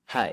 Hai,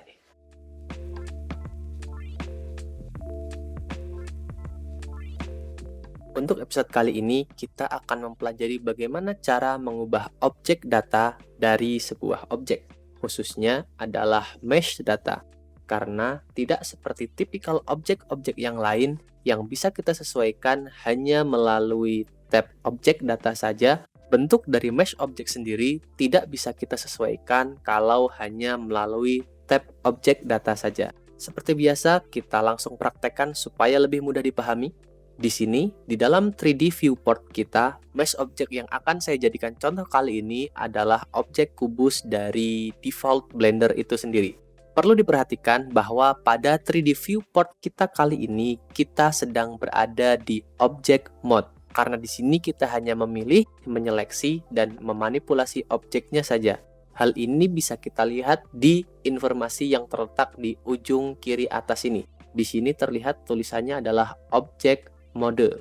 untuk episode kali ini kita akan mempelajari bagaimana cara mengubah objek data dari sebuah objek, khususnya adalah mesh data, karena tidak seperti tipikal objek-objek yang lain yang bisa kita sesuaikan hanya melalui tab objek data saja. Bentuk dari mesh objek sendiri tidak bisa kita sesuaikan kalau hanya melalui tab objek data saja. Seperti biasa, kita langsung praktekkan supaya lebih mudah dipahami. Di sini, di dalam 3D viewport kita, mesh object yang akan saya jadikan contoh kali ini adalah objek kubus dari default Blender itu sendiri. Perlu diperhatikan bahwa pada 3D viewport kita kali ini, kita sedang berada di object mode. Karena di sini kita hanya memilih, menyeleksi, dan memanipulasi objeknya saja. Hal ini bisa kita lihat di informasi yang terletak di ujung kiri atas ini. Di sini terlihat tulisannya adalah object mode.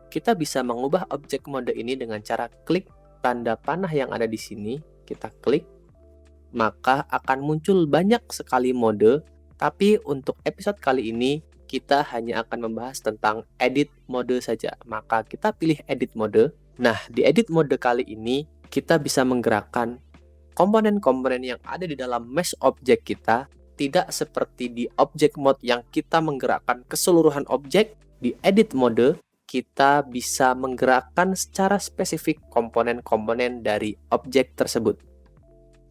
Kita bisa mengubah objek mode ini dengan cara klik tanda panah yang ada di sini. Kita klik, maka akan muncul banyak sekali mode. Tapi untuk episode kali ini, kita hanya akan membahas tentang edit mode saja. Maka kita pilih edit mode. Nah, di edit mode kali ini, kita bisa menggerakkan komponen-komponen yang ada di dalam mesh objek kita. Tidak seperti di object mode yang kita menggerakkan keseluruhan objek. Di edit mode, kita bisa menggerakkan secara spesifik komponen-komponen dari objek tersebut.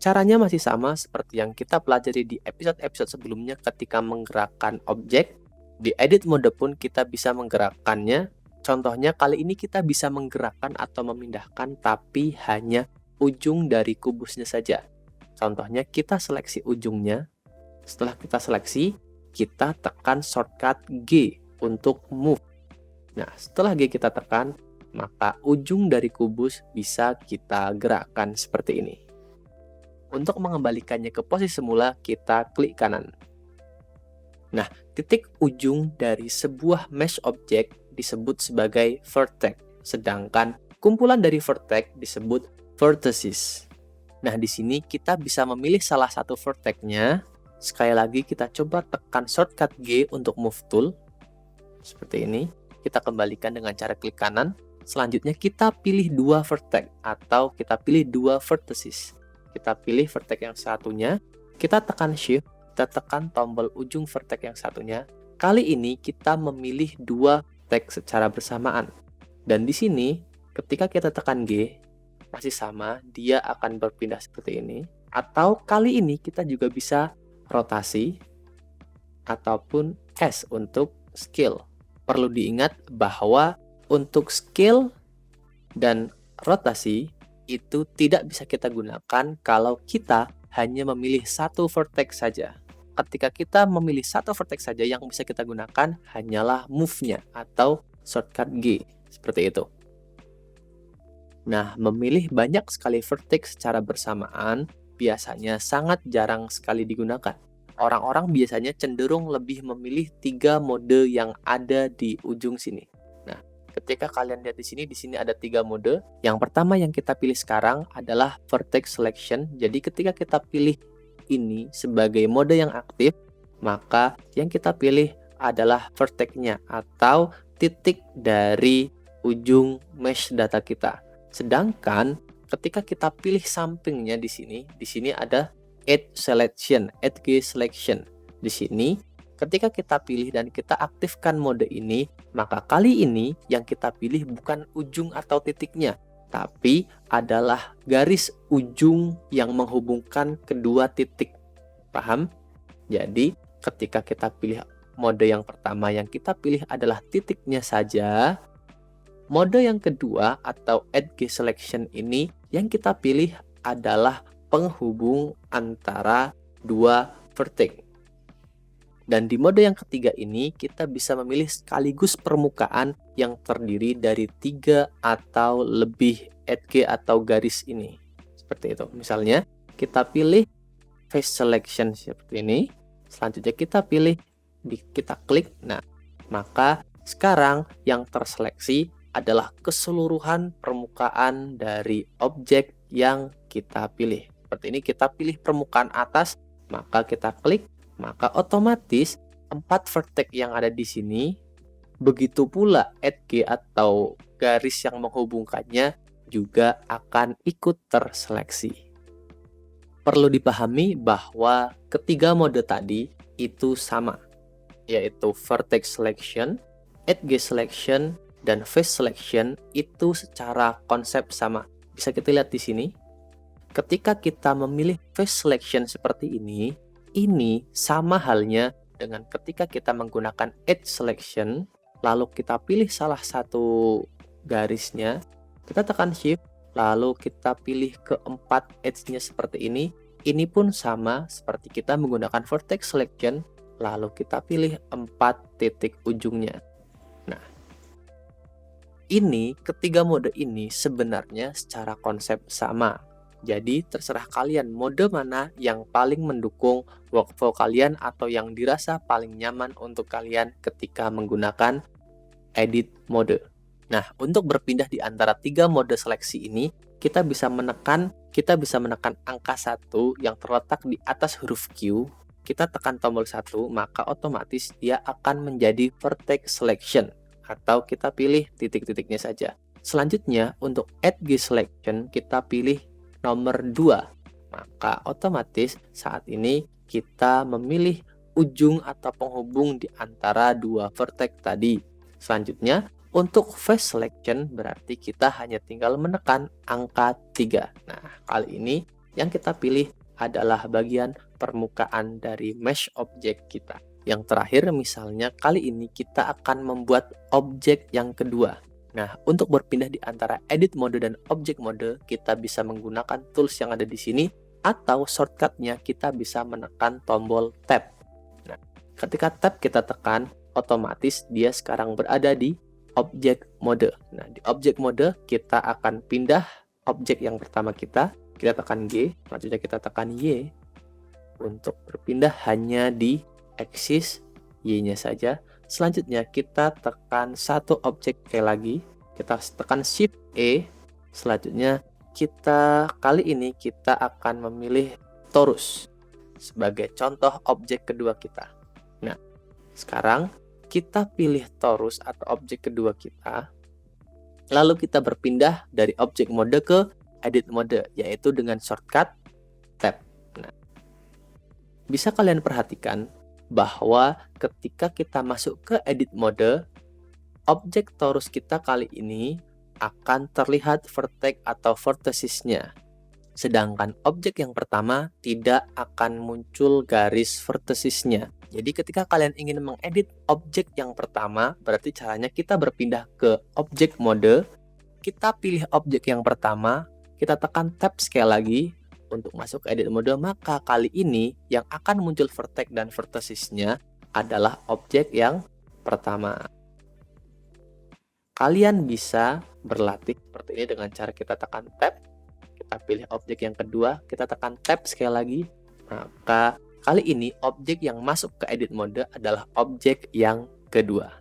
Caranya masih sama seperti yang kita pelajari di episode-episode sebelumnya ketika menggerakkan objek. Di edit mode pun kita bisa menggerakkannya. Contohnya kali ini kita bisa menggerakkan atau memindahkan tapi hanya ujung dari kubusnya saja. Contohnya kita seleksi ujungnya. Setelah kita seleksi, kita tekan shortcut G untuk move. Nah, setelah G kita tekan, maka ujung dari kubus bisa kita gerakkan seperti ini. Untuk mengembalikannya ke posisi semula, kita klik kanan. Nah, titik ujung dari sebuah mesh object disebut sebagai vertex, sedangkan kumpulan dari vertex disebut vertices. Nah, di sini kita bisa memilih salah satu vertex-nya. Sekali lagi kita coba tekan shortcut G untuk move tool. Seperti ini. Kita kembalikan dengan cara klik kanan. Selanjutnya kita pilih dua vertex atau kita pilih dua vertices. Kita pilih vertex yang satunya. Kita tekan shift. Kita tekan tombol ujung vertex yang satunya. Kali ini kita memilih dua vertex secara bersamaan. Dan di sini ketika kita tekan G, masih sama, dia akan berpindah seperti ini. Atau kali ini kita juga bisa rotasi ataupun S untuk scale. Perlu diingat bahwa untuk scale dan rotasi itu tidak bisa kita gunakan kalau kita hanya memilih satu vertex saja. Ketika kita memilih satu vertex saja, yang bisa kita gunakan hanyalah move-nya atau shortcut G, seperti itu. Nah, memilih banyak sekali vertex secara bersamaan biasanya sangat jarang sekali digunakan. Orang-orang biasanya cenderung lebih memilih 3 mode yang ada di ujung sini. Nah, ketika kalian lihat di sini ada 3 mode. Yang pertama yang kita pilih sekarang adalah vertex selection. Jadi ketika kita pilih ini sebagai mode yang aktif, maka yang kita pilih adalah vertex-nya atau titik dari ujung mesh data kita. Sedangkan ketika kita pilih sampingnya di sini ada Add Selection, Add G Selection. Di sini ketika kita pilih dan kita aktifkan mode ini, maka kali ini yang kita pilih bukan ujung atau titiknya, tapi adalah garis ujung yang menghubungkan kedua titik. Paham? Jadi, ketika kita pilih mode yang pertama, yang kita pilih adalah titiknya saja. Mode yang kedua atau Add G Selection ini, yang kita pilih adalah penghubung antara dua vertex. Dan di mode yang ketiga ini, kita bisa memilih sekaligus permukaan yang terdiri dari 3 atau lebih edge atau garis ini. Seperti itu. Misalnya, kita pilih face selection seperti ini. Selanjutnya kita pilih, kita klik. Nah, maka sekarang yang terseleksi adalah keseluruhan permukaan dari objek yang kita pilih. Seperti ini, kita pilih permukaan atas, maka kita klik, maka otomatis 4 vertex yang ada di sini, begitu pula edge atau garis yang menghubungkannya juga akan ikut terseleksi. Perlu dipahami bahwa ketiga mode tadi itu sama, yaitu vertex selection, edge selection, dan face selection itu secara konsep sama. Bisa kita lihat di sini. Ketika kita memilih face selection seperti ini sama halnya dengan ketika kita menggunakan edge selection, lalu kita pilih salah satu garisnya, kita tekan shift, lalu kita pilih keempat edge-nya seperti ini pun sama seperti kita menggunakan vertex selection, lalu kita pilih 4 titik ujungnya. Nah, ketiga mode ini sebenarnya secara konsep sama. Jadi terserah kalian mode mana yang paling mendukung workflow kalian atau yang dirasa paling nyaman untuk kalian ketika menggunakan edit mode. Nah, untuk berpindah di antara 3 mode seleksi ini, kita bisa menekan angka 1 yang terletak di atas huruf Q. Kita tekan tombol 1, maka otomatis dia akan menjadi vertex selection, atau kita pilih titik-titiknya saja. Selanjutnya, untuk edge selection, kita pilih nomor 2. Maka otomatis saat ini kita memilih ujung atau penghubung di antara 2 vertex tadi. Selanjutnya, untuk face selection berarti kita hanya tinggal menekan angka 3. Nah, kali ini yang kita pilih adalah bagian permukaan dari mesh objek kita. Yang terakhir, misalnya kali ini kita akan membuat objek yang kedua. Nah, untuk berpindah di antara edit mode dan object mode, kita bisa menggunakan tools yang ada di sini, atau shortcutnya kita bisa menekan tombol tab. Nah, ketika tab kita tekan, otomatis dia sekarang berada di object mode. Nah, di object mode kita akan pindah objek yang pertama kita tekan G, selanjutnya kita tekan Y. Untuk berpindah hanya di axis Y-nya saja. Selanjutnya kita tekan satu objek sekali lagi, kita tekan Shift E. Selanjutnya kali ini kita akan memilih torus sebagai contoh objek kedua kita. Nah, sekarang kita pilih torus atau objek kedua kita, lalu kita berpindah dari object mode ke edit mode, yaitu dengan shortcut tab. Nah, bisa kalian perhatikan bahwa ketika kita masuk ke edit mode, objek torus kita kali ini akan terlihat vertex atau vertices-nya. Sedangkan objek yang pertama tidak akan muncul garis vertices-nya. Jadi ketika kalian ingin mengedit objek yang pertama, berarti caranya kita berpindah ke object mode, kita pilih objek yang pertama, kita tekan tab sekali lagi untuk masuk ke edit mode, maka kali ini yang akan muncul vertex dan vertices-nya adalah objek yang pertama. Kalian bisa berlatih seperti ini dengan cara kita tekan tab, kita pilih objek yang kedua, kita tekan tab sekali lagi, maka kali ini objek yang masuk ke edit mode adalah objek yang kedua.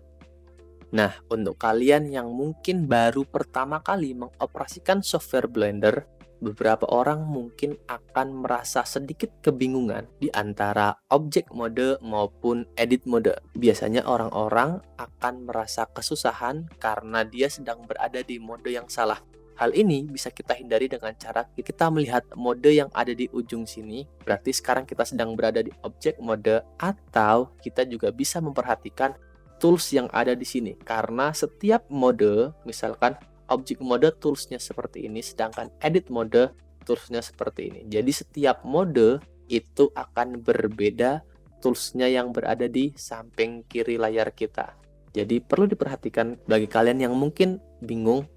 Nah, untuk kalian yang mungkin baru pertama kali mengoperasikan software Blender, beberapa orang mungkin akan merasa sedikit kebingungan di antara object mode maupun edit mode. Biasanya orang-orang akan merasa kesusahan karena dia sedang berada di mode yang salah. Hal ini bisa kita hindari dengan cara kita melihat mode yang ada di ujung sini, berarti sekarang kita sedang berada di object mode, atau kita juga bisa memperhatikan tools yang ada di sini. Karena setiap mode, misalkan object mode toolsnya seperti ini, sedangkan edit mode toolsnya seperti ini. Jadi setiap mode itu akan berbeda toolsnya yang berada di samping kiri layar kita. Jadi perlu diperhatikan bagi kalian yang mungkin bingung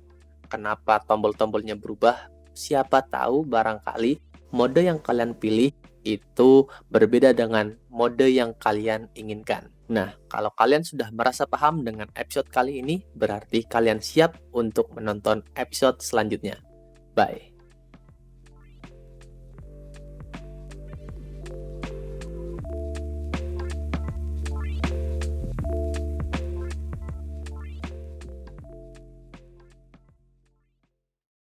kenapa tombol-tombolnya berubah. Siapa tahu barangkali mode yang kalian pilih itu berbeda dengan mode yang kalian inginkan. Nah, kalau kalian sudah merasa paham dengan episode kali ini, berarti kalian siap untuk menonton episode selanjutnya. Bye.